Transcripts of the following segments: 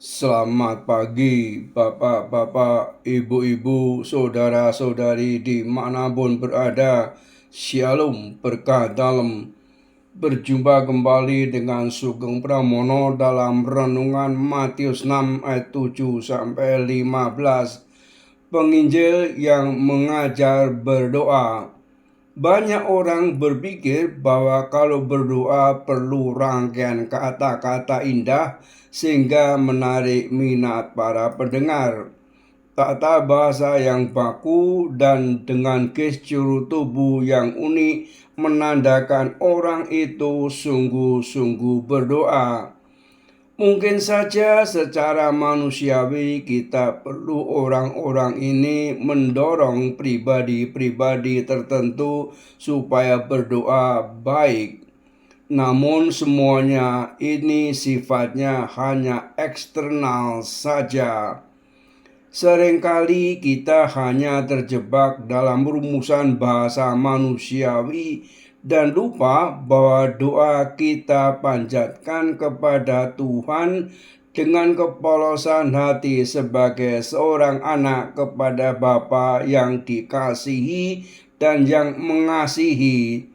Selamat pagi, bapak-bapak, ibu-ibu, saudara-saudari dimanapun berada. Shalom, berkah dalam. Berjumpa kembali dengan Sugeng Pramono dalam renungan Matius 6 ayat 7 sampai 15. Penginjil yang mengajar berdoa. Banyak orang berpikir bahwa kalau berdoa perlu rangkaian kata-kata indah sehingga menarik minat para pendengar. Tata bahasa yang baku dan dengan gestur tubuh yang unik menandakan orang itu sungguh-sungguh berdoa. Mungkin saja secara manusiawi kita perlu orang-orang ini mendorong pribadi-pribadi tertentu supaya berdoa baik. Namun semuanya ini sifatnya hanya eksternal saja. Seringkali kita hanya terjebak dalam rumusan bahasa manusiawi dan lupa bahwa doa kita panjatkan kepada Tuhan dengan kepolosan hati sebagai seorang anak kepada Bapa yang dikasihi dan yang mengasihi.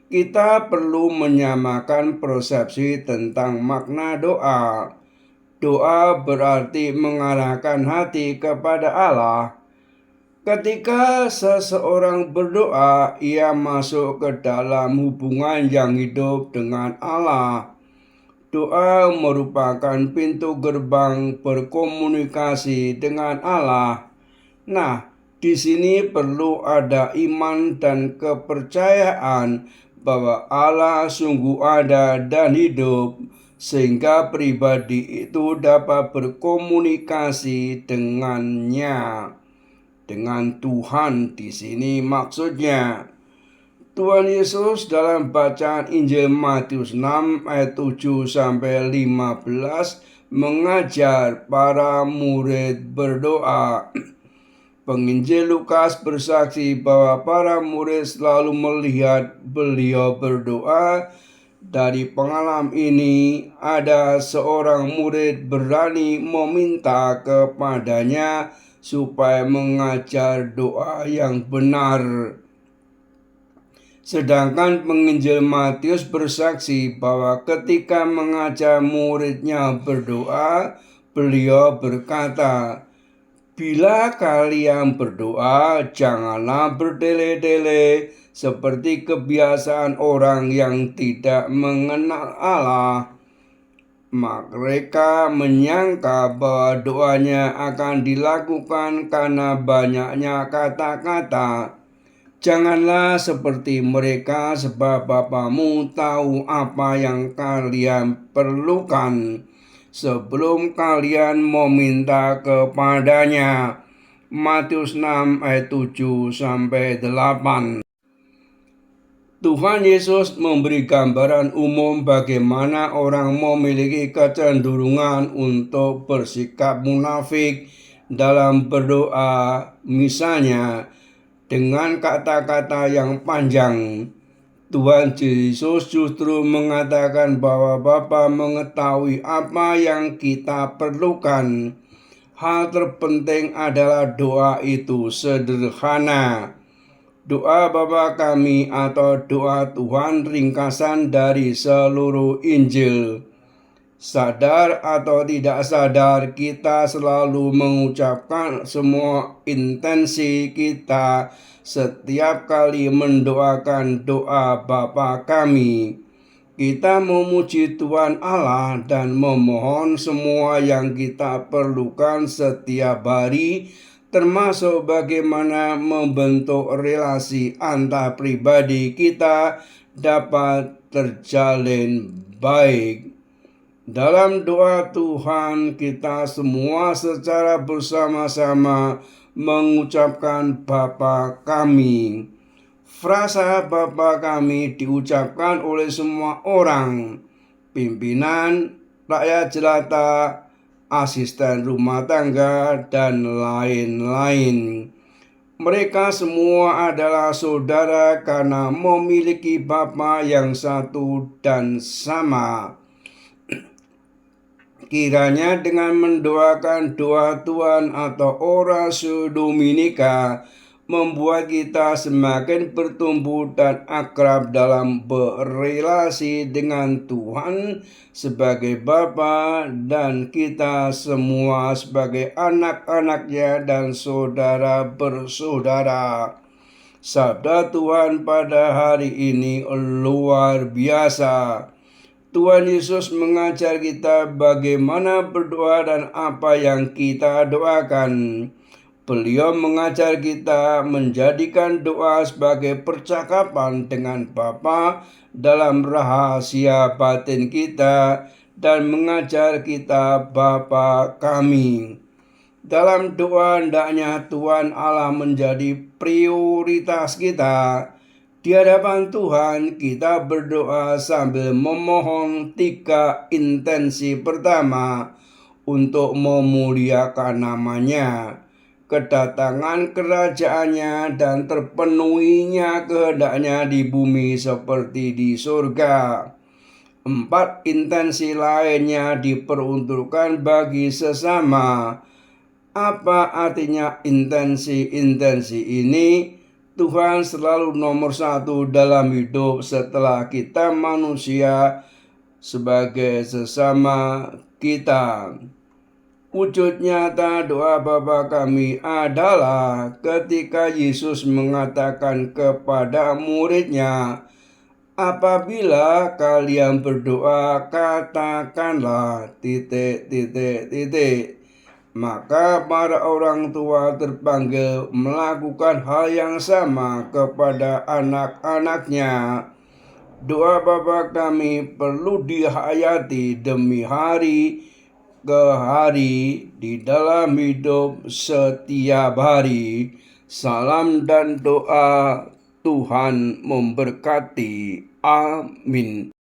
Kita perlu menyamakan persepsi tentang makna doa. Doa berarti mengarahkan hati kepada Allah. Ketika seseorang berdoa, ia masuk ke dalam hubungan yang hidup dengan Allah. Doa merupakan pintu gerbang berkomunikasi dengan Allah. Nah, di sini perlu ada iman dan kepercayaan bahwa Allah sungguh ada dan hidup, sehingga pribadi itu dapat berkomunikasi dengannya, dengan Tuhan. Di sini maksudnya Tuhan Yesus dalam bacaan Injil Matius 6 ayat 7 sampai 15 mengajar para murid berdoa. Penginjil Lukas bersaksi bahwa para murid selalu melihat beliau berdoa. Dari pengalaman ini, ada seorang murid berani meminta kepadanya supaya mengajar doa yang benar. Sedangkan penginjil Matius bersaksi bahwa ketika mengajar muridnya berdoa, beliau berkata, "Bila kalian berdoa, janganlah bertele-tele seperti kebiasaan orang yang tidak mengenal Allah. Mereka menyangka bahwa doanya akan dilakukan karena banyaknya kata-kata. Janganlah seperti mereka, sebab Bapamu tahu apa yang kalian perlukan sebelum kalian meminta kepadanya." Matius 6 ayat 7 sampai 8. Tuhan Yesus memberi gambaran umum bagaimana orang memiliki kecenderungan untuk bersikap munafik dalam berdoa, misalnya dengan kata-kata yang panjang. Tuhan Yesus justru mengatakan bahwa Bapa mengetahui apa yang kita perlukan. Hal terpenting adalah doa itu sederhana. Doa Bapa kami atau doa Tuhan ringkasan dari seluruh Injil. Sadar atau tidak sadar, kita selalu mengucapkan semua intensi kita setiap kali mendoakan doa Bapa kami. Kita memuji Tuhan Allah dan memohon semua yang kita perlukan setiap hari, termasuk bagaimana membentuk relasi antar pribadi kita dapat terjalin baik. Dalam doa Tuhan, kita semua secara bersama-sama mengucapkan Bapa kami. Frasa Bapa kami diucapkan oleh semua orang, pimpinan, rakyat jelata, asisten rumah tangga, dan lain-lain. Mereka semua adalah saudara karena memiliki Bapa yang satu dan sama. Kiranya dengan mendoakan doa Tuhan atau Oratio Dominica membuat kita semakin bertumbuh dan akrab dalam berelasi dengan Tuhan sebagai Bapa dan kita semua sebagai anak-anaknya dan saudara bersaudara. Sabda Tuhan pada hari ini luar biasa. Tuhan Yesus mengajar kita bagaimana berdoa dan apa yang kita doakan. Beliau mengajar kita menjadikan doa sebagai percakapan dengan Bapa dalam rahasia batin kita dan mengajar kita Bapa kami. Dalam doa hendaknya Tuhan Allah menjadi prioritas kita. Di hadapan Tuhan kita berdoa sambil memohon 3 intensi. Pertama, untuk memuliakan namanya, kedatangan kerajaannya dan terpenuhinya kehendaknya di bumi seperti di surga. 4 intensi lainnya diperuntukkan bagi sesama. Apa artinya intensi-intensi ini? Tuhan selalu nomor 1 dalam hidup setelah kita manusia sebagai sesama kita. Wujud nyata doa Bapa kami adalah ketika Yesus mengatakan kepada muridnya, apabila kalian berdoa katakanlah ... Maka para orang tua terpanggil melakukan hal yang sama kepada anak-anaknya. Doa Bapa kami perlu dihayati demi hari ke hari di dalam hidup setiap hari. Salam dan doa Tuhan memberkati. Amin.